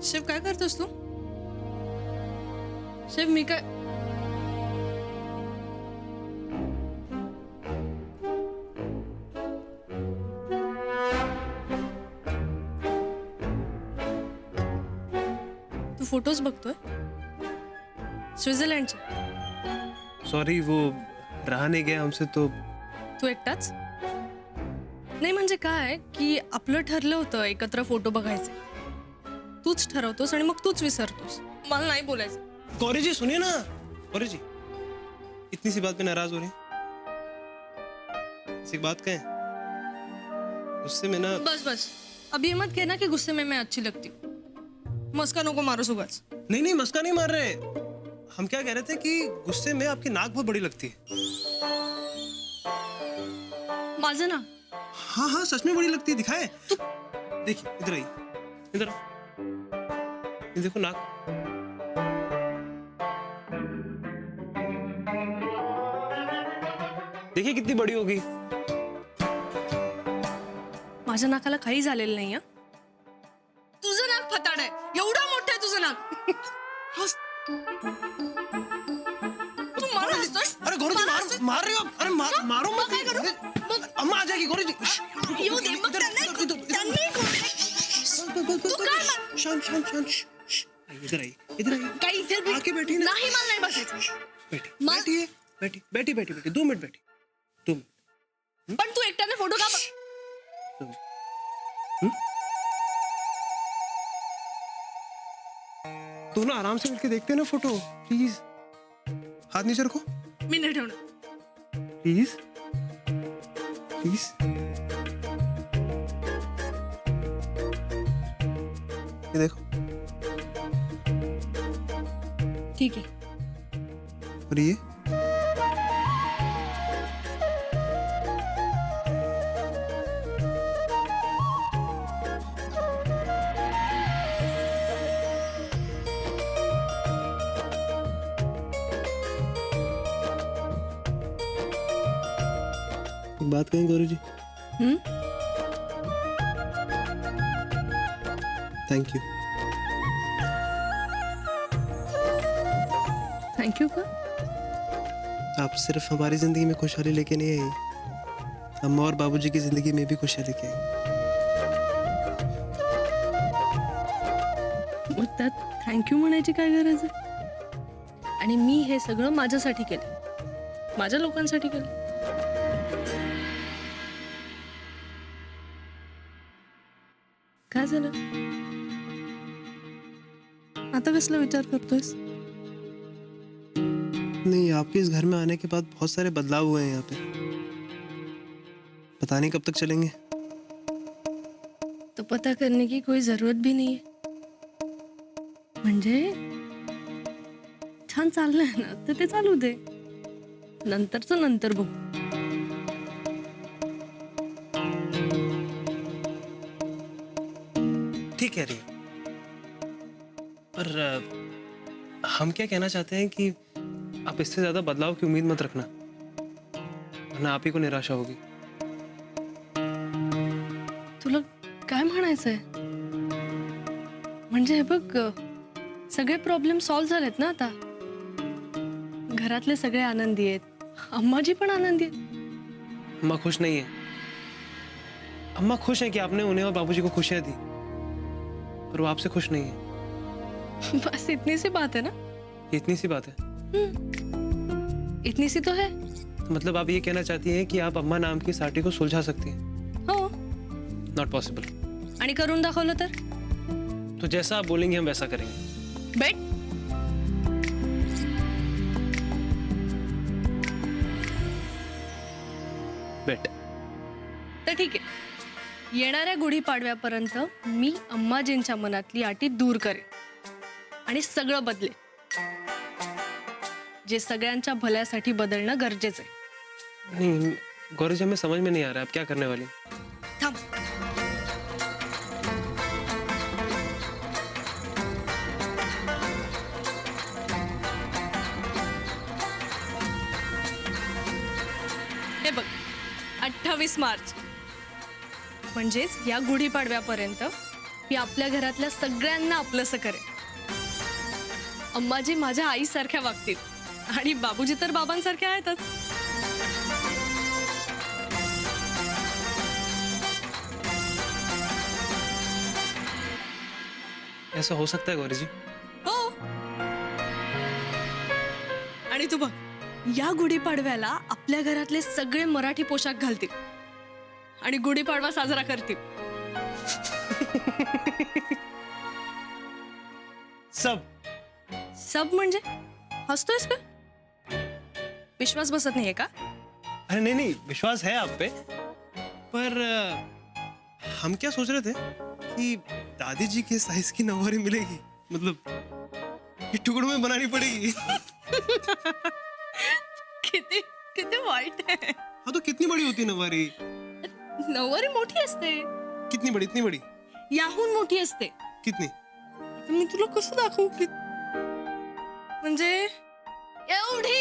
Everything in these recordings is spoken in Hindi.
शिव काय करतोस तू? शिव मी काय तू फोटोज बघतोय स्वित्झर्लंडचे? सॉरी वो रहा नहीं गया हमसे तो। तू एकटाच? नाही म्हणजे काय की आपलं ठरलं होतं एकत्र फोटो बघायचे. तूच ठरवतोस आणि मग तूच विसरतोस. मला नाही बोलायचं. गौरी जी सुनिए ना, गौरी जी इतनी सी बात पे नाराज हो रही हैं? इसी बात कहें उससे मैं ना। बस बस अब ये मत कहना कि गुस्से में मैं अच्छी लगती हूँ. मस्का नको मारूस उगाच. नहीं मस्का नहीं मार रहे, हम क्या कह रहे थे कि गुस्से में आपकी नाक बहुत बड़ी लगती है। माझं ना हाँ सच में बड़ी लगती है, दिखाए। देखिए इधर आइए, इधर आओ। ये देखो नाक। देखिए कितनी बड़ी होगी। माझ्या नाकाला काही झालेलं नाही. तुझं नाक फताड आहे. एवढं मोठं आहे तुझं नाक. तू मला हसतोस? अरे गौरी जी मार रही हो। अरे मारो मत। काय करू? अम्मा आ जाएगी गौरी जी। येऊ दे मग त्यांनी तू काय मार- शांत। इधर आइए, इधर आइए। काही इथे आके बैठी ना। नाही मला नाही बसायचं. बैठिए, बैठी 2 मिनट बैठी। 2 मिनट। पण तू एकट्याने फोटो का 2 मिनट। दोनों आराम से मिलके देखते हैं ना फोटो, प्लीज। हाथ नीचे रखो मी नाही ठेवणार. प्लीज। ये देखो। ठीक आहे. और ये एक बात कहें Gauri ji? Thank you. Thank you का? आप सिर्फ हमारी जिंदगी में खुशहाली लेके नहीं आई, अम्मा और बाबूजी की जिंदगी में भी खुशहाली लेके आई। मग त्यात थँक्यू म्हणायची काय गरज आहे? आणि मी हे सगळं माझ्यासाठी केलं, माझ्या लोकांसाठी केलं. काय झालं? आता कसला विचार करतोयस? नहीं, आपके इस घर में आने के बाद बहुत सारे बदलाव हुए हैं यहाँ पे, पता नहीं कब तक चलेंगे। तो पता करने की कोई जरूरत भी नहीं है. म्हणजे छान चाललंय ना तर ते चालू दे, नंतरचं नंतर बघू. ठीक है रही, पर हम क्या कहना चाहते हैं कि आप इससे ज्यादा बदलाव की उम्मीद मत रखना, वरना आप ही को निराशा होगी। तुला काय म्हणायचंय? म्हणजे हे बघ, सगळे प्रॉब्लेम सॉल्व्ह झालेत ना आता. घरातले सगळे आनंदी आहेत, अम्माजी पण आनंदी आहेत. अम्मा खुश नहीं है। अम्मा खुश है कि आपने उन्हें और बाबूजी को खुशियां दी, पर वो आपसे खुश नहीं है। बस इतनी सी बात है ना. ये इतनी सी बात है? इतनी सी तो है. तो मतलब आप ये कहना चाहती हैं कि आप अम्मा नाम की साटी को सुलझा सकती हैं? हो. Not possible. आणि करून दाखवलं तर? तो जैसा आप बोलेंगे हम वैसा करेंगे। बेट. बेट। तर ठीक आहे. येणाऱ्या गुढीपाडव्यापर्यंत मी अम्माजींच्या मनातली आटी दूर करेन आणि सगळं बदलेल, जे सगळ्यांच्या भल्यासाठी बदलणं गरजेचं आहे. नहीं गौरी जी, हमें समझ में नहीं आ रहा है आप क्या करने वाली। थांब. हे बघ, 28 मार्च म्हणजेच या गुढीपाडव्यापर्यंत की आपल्या घरातल्या सगळ्यांना आपलंसं करेल. अम्माजी माझ्या आईसारख्या वागतील आणि बाबूजी तर बाबांसारखे आहेतच. ऐसा हो सकता है गौरी जी? हो. आणि तू बघ, या गुढीपाडव्याला आपल्या घरातले सगळे मराठी पोशाख घालतील आणि गुढीपाडवा साजरा करतील. सब. सब म्हणजे हसतोयस का? विश्वास बसत नाहीये का? अरे नहीं नहीं, विश्वास है आप पे, पर हम क्या सोच रहे थे कि दादी जी के साइज की नौवारी मिलेगी, मतलब ये टुकड़ों में बनानी पड़ेगी. किती किती वाईट आहे. हाँ तो कितनी बड़ी होती है नौवारी? नऊवारी मोठी असते, कितनी बड़ी? इतनी बड़ी? याहून मोठी असते. कितनी? आता मी तुला कसं दाखवू की म्हणजे एवढी.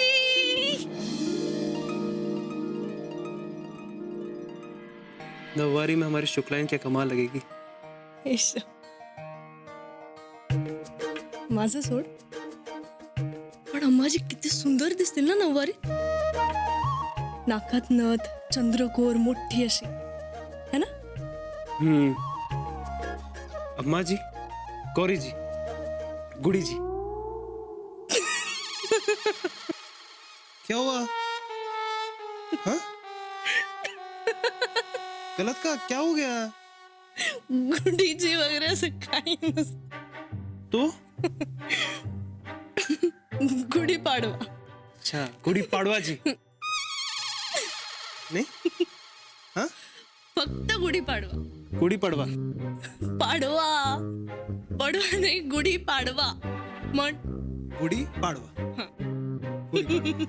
नौवारी में हमारी शुक्लाइन क्या कमाल लगेगी. इश्श. माझं सोड, पण अम्माजी किती सुंदर दिसतील ना नऊवारी. नाकात नथ, चंद्रकोर मोठी अशी है ना. अम्मा जी, गौरी जी, गुड़ी जी. क्या हुआ? हाँ? गलत का क्या हो गया? गुढीची वगैरे असं काही नसतं. तो गुढीपाडवा. अच्छा, गुड़ी पाड़वा जी. नहीं? हाँ? फक्त गुढीपाडवा. गुड़ी पड़वा. पाडवा पडवा नाही, गुढीपाडवा म्हण. गुड़ी पाड़वा. हाँ. गुड़ी पाड़वा.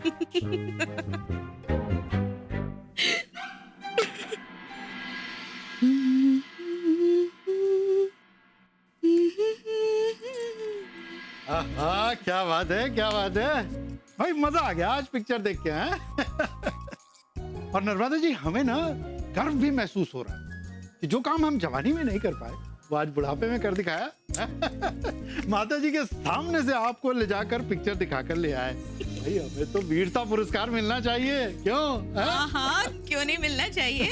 हाँ, क्या बात है, क्या बात है भाई. मजा आ गया आज पिक्चर देख के. हैं? और नर्मदा जी, हमें ना गर्व भी महसूस हो रहा है कि जो काम हम जवानी में नहीं कर पाए वो आज बुढ़ापे में कर दिखाया. माता जी के सामने से आपको ले जाकर पिक्चर दिखाकर ले आए. भाई हमें तो वीरता पुरस्कार मिलना चाहिए. क्यों? हैं? हाँ, क्यों नहीं मिलना चाहिए.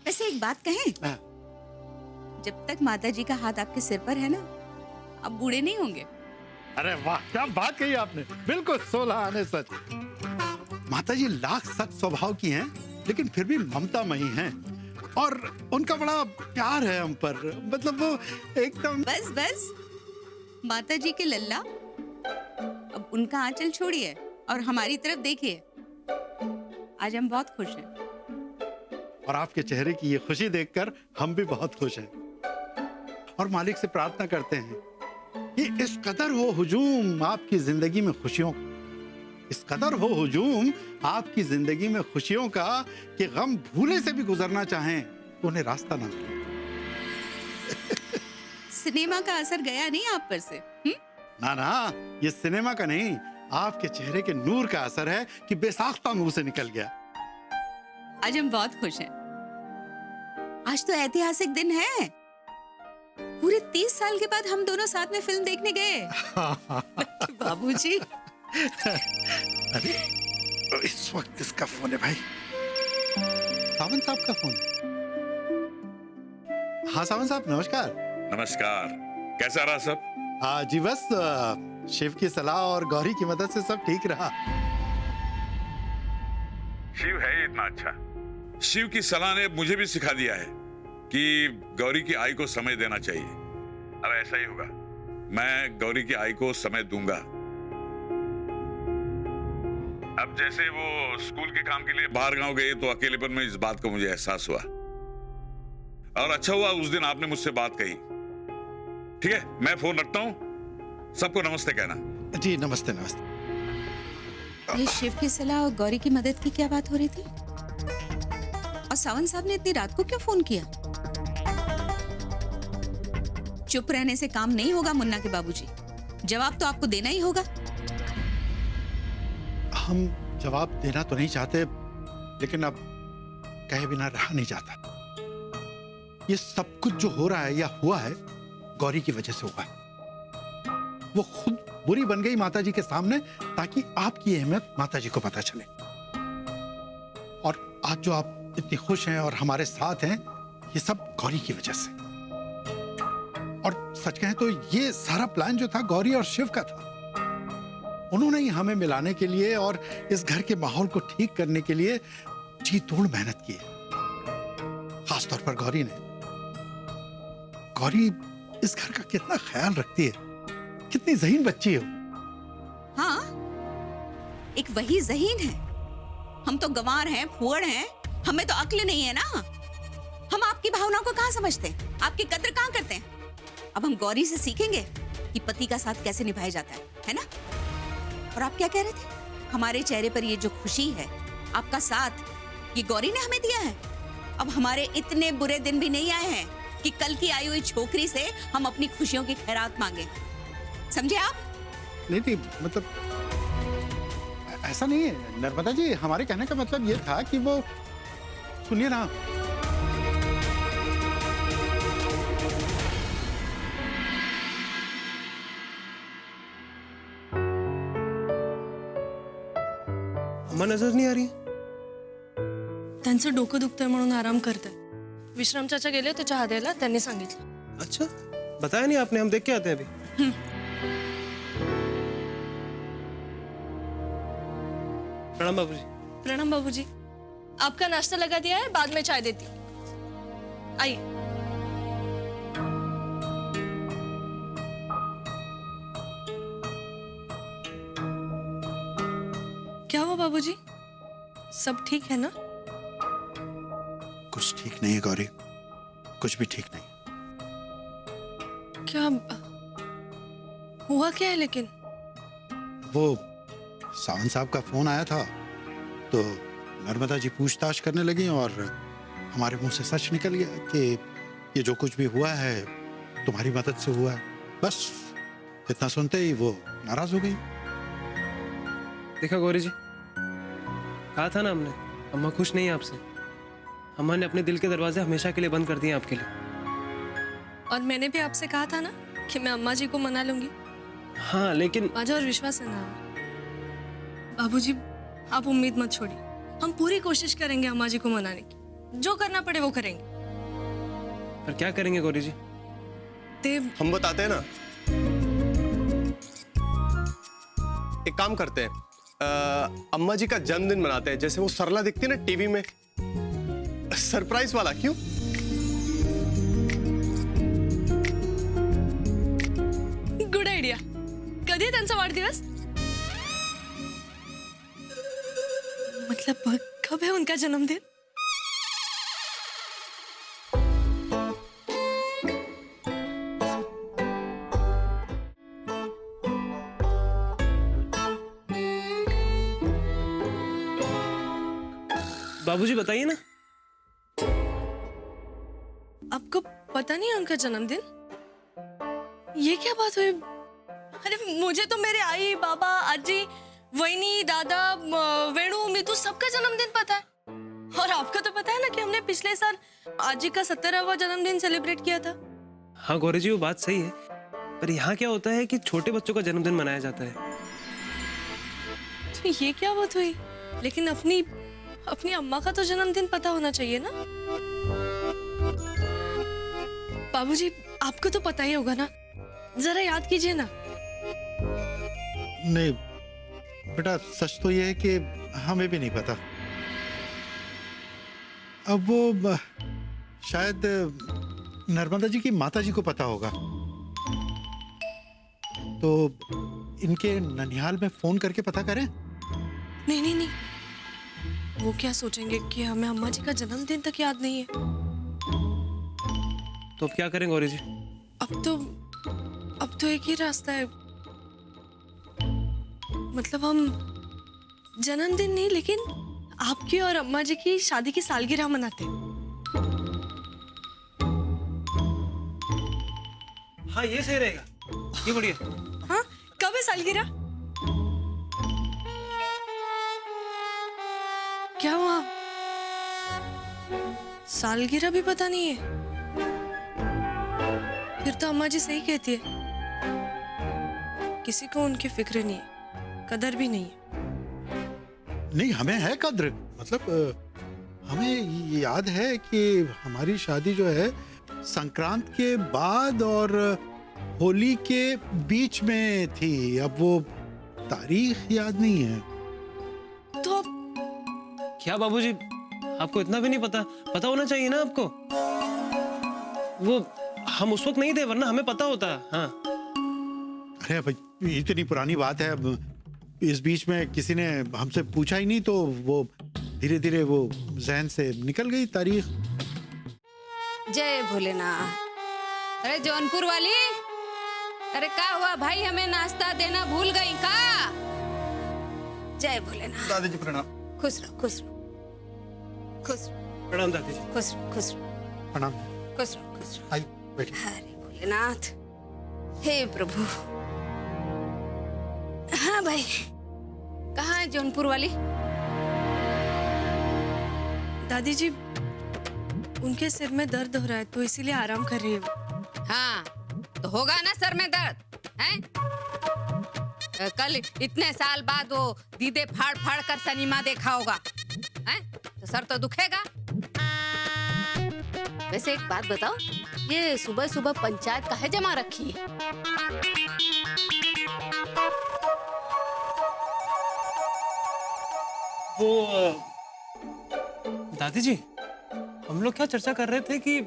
वैसे एक बात कहें, हाँ. जब तक माता जी का हाथ आपके सिर पर है ना, आप बूढ़े नहीं होंगे. अरे वाह, क्या बात कही आपने. बिल्कुल 16 आने सच. माता जी लाख सख्त स्वभाव की हैं, लेकिन फिर भी ममतामयी हैं और उनका बड़ा प्यार है हम पर. मतलब वो एकदम. बस बस, माता जी के लल्ला, अब उनका आंचल छोड़िए और हमारी तरफ देखिए. आज हम बहुत खुश हैं. और आपके चेहरे की ये खुशी देखकर हम भी बहुत खुश हैं और मालिक से प्रार्थना करते हैं कि इस कदर हो हुजूम आपकी जिंदगी में खुशियों, इस कदर हो हुजूम आपकी जिंदगी में खुशियों का कि गम भूले से भी गुजरना चाहें तो उन्हें रास्ता ना मिले. सिनेमा का असर गया नहीं आप पर से. ना ना, ये सिनेमा का नहीं, आपके चेहरे के नूर का असर है कि बेसाख्ता मुंह से निकल गया. आज हम बहुत खुश हैं. आज तो ऐतिहासिक दिन है. पूरे 30 साल के बाद हम दोनों साथ में फिल्म देखने गए. बाबूजी. अरे इस वक्त किसका फोन है भाई? सावंत साहब का फोन. हाँ सावंत साहब, नमस्कार. नमस्कार. कैसा रहा सब? जी बस शिव की सलाह और गौरी की मदद से सब ठीक रहा. शिव है ही इतना अच्छा. शिव की सलाह ने मुझे भी सिखा दिया है कि गौरी की आई को समय देना चाहिए. अब ऐसा ही होगा. मैं गौरी की आई को समय दूंगा. अब जैसे वो स्कूल के काम के लिए बाहर गांव गए तो अकेलेपन में इस बात का मुझे एहसास हुआ. और अच्छा हुआ उस दिन आपने मुझसे बात कही. ठीक है, मैं फोन रखता हूं. सबको नमस्ते कहना. जी नमस्ते नमस्ते. ये शिव की सलाह और गौरी की मदद की क्या बात हो रही थी? और सावंत साहब ने इतनी रात को क्यों फोन किया? चुप रहने से काम नहीं होगा मुन्ना के बाबूजी. जवाब तो आपको देना ही होगा. हम जवाब देना तो नहीं चाहते, लेकिन अब कहे बिना रहा नहीं जाता। ये सब कुछ जो हो रहा है या हुआ है गौरी की वजह से हुआ है। वो खुद बुरी बन गई माताजी के सामने ताकि आपकी अहमियत माताजी को पता चले। और आज जो आप इतनी खुश हैं और हमारे साथ हैं, ये सब गौरी की वजह से। और सच कहें तो ये सारा प्लान जो था गौरी और शिव का था। उन्होंने ही हमें मिलाने के लिए और इस घर के माहौल को ठीक करने के लिए जी तोड़ मेहनत की है। खासतौर पर गौरी ने। गौरी इस घर का कितना ख्याल रखती है, कितनी ज़हीन बच्ची है वो। हाँ, एक वही ज़हीन है। हम तो गंवार हैं, फुअड़ हैं, हमें तो अक्ल नहीं है ना। हम आपकी भावनाओं को कहाँ समझते हैं, आपकी कद्र कहाँ करते हैं। अब हम गौरी से सीखेंगे कि पति का साथ कैसे निभाया जाता है ना। और आप क्या कह रहे थे? हमारे चेहरे पर ये जो खुशी है, आपका साथ, ये गौरी ने हमें दिया है। अब हमारे इतने बुरे दिन भी नहीं आए हैं कि कल की आई हुई छोकरी से हम अपनी खुशियों की खैरात मांगे। समझे आप? नहीं मतलब ऐसा नहीं है नर्मदा जी। हमारे कहने का मतलब ये था कि वो, सुनिए ना, अम्मा नजर नहीं आ रही? त्यांचं डोकं दुखतंय म्हणून आराम करताय. विश्राम चाचा गेले होते चहा द्यायला, त्यांनी सांगितलं. अच्छा, बताया नहीं आपने, हम देख के आते हैं अभी. प्रणाम बाबूजी. प्रणाम बाबूजी. आपका नाश्ता लगा दिया है, बाद में चाय देती. आइए. क्या हुआ बाबूजी? सब ठीक है ना? कुछ ठीक नहीं है गौरी, कुछ भी ठीक नहीं. क्या हुआ क्या है लेकिन? वो सावंत साहब का फोन आया था तो नर्मदा जी पूछताछ करने लगी और हमारे मुंह से सच निकल गया कि ये जो कुछ भी हुआ है तुम्हारी मदद से हुआ है. बस इतना सुनते ही वो नाराज हो गई. देखा गौरी जी, कहा था ना हमने, अम्मा खुश नहीं है आपसे. अम्मा ने अपने दिल के दरवाजे हमेशा के लिए बंद कर दिए आपके लिए. और मैंने भी आपसे कहा था ना कि मैं अम्मा जी को मना लूंगी. हाँ लेकिन माझ्यावर विश्वास है ना बाबूजी. आप उम्मीद मत छोड़िए, हम पूरी कोशिश करेंगे अम्मा जी को मनाने की. जो करना पड़े वो करेंगे. पर क्या करेंगे गौरी जी? हम बताते हैं ना. एक काम करते हैं, अम्मा जी का जन्मदिन मनाते हैं, जैसे वो सरला दिखती है ना टीवी में, सरप्राइज वाला. क्यों? Good idea. कधी आहे त्यांचा वाढदिवस? मतलब कब है उनका जन्मदिन? बाबूजी बताइए ना. आपको पता नहीं है उनका जन्मदिन? ये क्या बात हुई? अरे मुझे तो मेरे आई, बाबा, आजी, वैनी, दादा, वेणु, मितू सबका जन्मदिन पता है. और आपको तो पता है ना कि हमने पिछले साल आजी का 17वां जन्मदिन सेलिब्रेट किया था. हाँ गौरी जी, वो बात सही है, पर यहाँ क्या होता है कि छोटे बच्चों का जन्मदिन मनाया जाता है. तो ये क्या बात हुई? लेकिन अपनी अम्मा का तो जन्मदिन पता होना चाहिए ना. बाबूजी आपको तो पता ही होगा ना, जरा याद कीजिए ना. नहीं बेटा, सच तो ये है कि हमें भी नहीं पता. अब वो शायद नर्मदा जी की माता जी को पता होगा, तो इनके ननिहाल में फोन करके पता करें. नहीं नहीं नहीं, वो क्या सोचेंगे कि हमें अम्मा जी का जन्मदिन तक याद नहीं है. तो अब क्या करें गौरी जी? अब तो एक ही रास्ता है. मतलब हम जन्मदिन नहीं, लेकिन आपकी और अम्मा जी की शादी की सालगिरह मनाते हैं. हाँ ये सही रहेगा, ये बढ़िया. हाँ, कब है सालगिरह? क्या हुआ? सालगिरह भी पता नहीं है? फिर तो अम्मा जी सही कहती है, किसी को उनकी फिक्र नहीं है, कदर भी नहीं है। नहीं, हमें है कद्र। मतलब हमें याद है कि हमारी शादी जो है संक्रांत के बाद और होली के बीच में थी। अब वो तारीख याद नहीं है। तो अब क्या बाबूजी, आपको इतना भी नहीं पता? पता होना चाहिए ना आपको। वो हम उस वक्त नहीं थे, वरना हमें पता होता। हाँ। अरे भाई, इतनी पुरानी बात है। अब इस बीच में किसी ने हमसे पूछा ही नहीं, तो वो धीरे धीरे वो जहन से निकल गई तारीख। जय भोलेनाथ। अरे जौनपुर वाली, अरे क्या हुआ भाई, हमें नाश्ता देना भूल गई का? जय भोलेनाथ। दादी जी प्रणाम। खुश रहो, खुश रहो, खुश रहो, प्रणाम दादी जी। खुश रहो, खुश रहो, प्रणाम। खुश रहो, खुश रहो। आई बैठिए। हरे भोलेनाथ, हे प्रभु। हाँ भाई, कहाँ है जौनपुर वाली? दादी जी, उनके सिर में दर्द हो रहा है, तो इसीलिए आराम कर रही है वो। हाँ, तो होगा ना सर में दर्द, हैं? कल इतने साल बाद वो दीदे फाड़ फाड़ कर सिनेमा देखा होगा, हैं? तो सर तो दुखेगा। वैसे एक बात बताओ, ये सुबह सुबह पंचायत काहे जमा रखी है? वो दादी जी, हम लोग क्या चर्चा कर रहे थे कि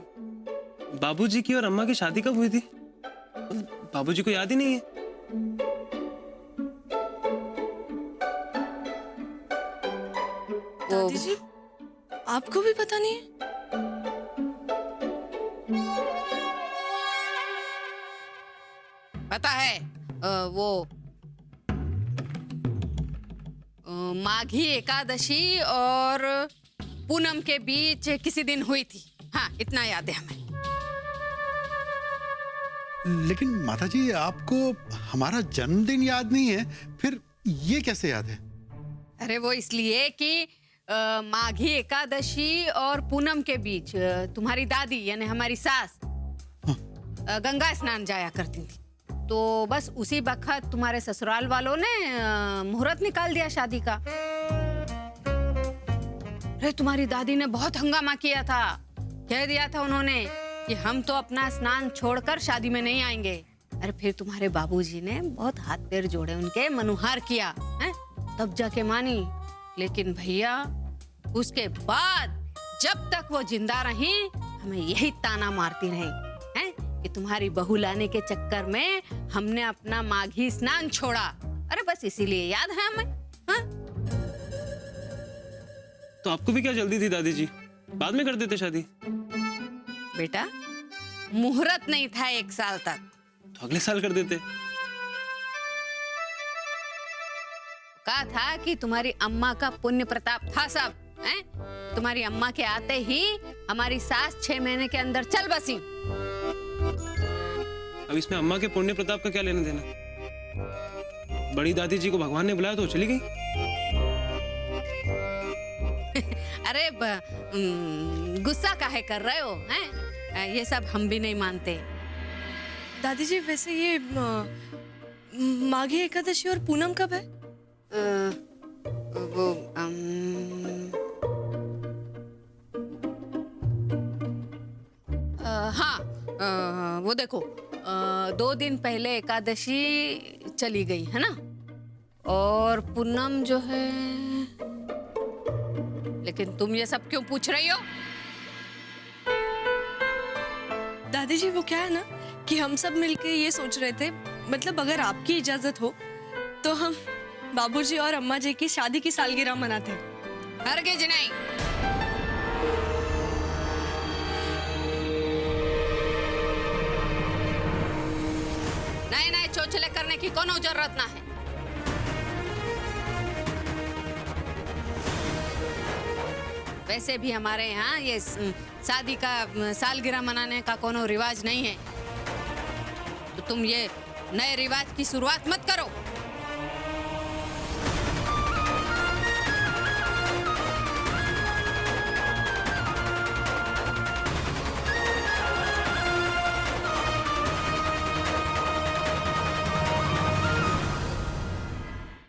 बाबूजी की और अम्मा की शादी कब हुई थी? बाबूजी को याद ही नहीं है। दादी जी, आपको भी पता नहीं है? पता है, वो माघी एकादशी और पूनम के बीच किसी दिन हुई थी। हाँ, इतना याद है हमें। लेकिन माता जी, आपको हमारा जन्मदिन याद नहीं है, फिर ये कैसे याद है? अरे वो इसलिए कि माघी एकादशी और पूनम के बीच तुम्हारी दादी यानी हमारी सास गंगा स्नान जाया करती थी। तो बस उसी वक्त तुम्हारे ससुराल वालों ने मुहूर्त निकाल दिया शादी का। अरे तुम्हारी दादी ने बहुत हंगामा किया था। कह दिया था उन्होंने कि हम तो अपना स्नान छोड़कर शादी में नहीं आएंगे। अरे फिर तुम्हारे बाबूजी ने बहुत हाथ पैर जोड़े, उनके मनुहार किया है, तब जाके मानी। लेकिन भैया, उसके बाद जब तक वो जिंदा रही, हमें यही ताना मारती रही हैं कि तुम्हारी बहू लाने के चक्कर में हमने अपना माघी स्नान छोड़ा। अरे बस इसीलिए याद है हमें। हाँ? तो आपको भी क्या जल्दी थी दादी जी? बाद में कर देते शादी। बेटा, मुहूर्त नहीं था 1 साल तक। तो अगले साल कर देते। कहा था कि तुम्हारी अम्मा का पुण्य प्रताप था सब, हैं? तुम्हारी अम्मा के आते ही हमारी सास 6 महीने के अंदर चल बसी। अब इसमें अम्मा के पुण्य प्रताप का क्या लेना देना? बड़ी दादी जी को भगवान ने बुलाया तो चली गई। अरे गुस्सा काहे कर रहे हो, हैं? ये सब हम भी नहीं मानते। दादी जी, वैसे ये माघी एकादशी और पूनम कब है? वो हाँ, वो देखो, 2 दिन पहले एकादशी चली गई है ना, और पूनम जो है। लेकिन तुम ये सब क्यों पूछ रही हो? दादी जी, वो क्या है ना कि हम सब मिलके ये सोच रहे थे, मतलब अगर आपकी इजाजत हो तो हम बाबूजी और अम्मा जी की शादी की सालगिरह मनाते हैं। हरगिज नहीं। नए चोचले करने की कोनो जरूरत ना है। वैसे भी हमारे यहाँ ये शादी का सालगिरह मनाने का कोनो रिवाज नहीं है। तो तुम ये नए रिवाज की शुरुआत मत करो।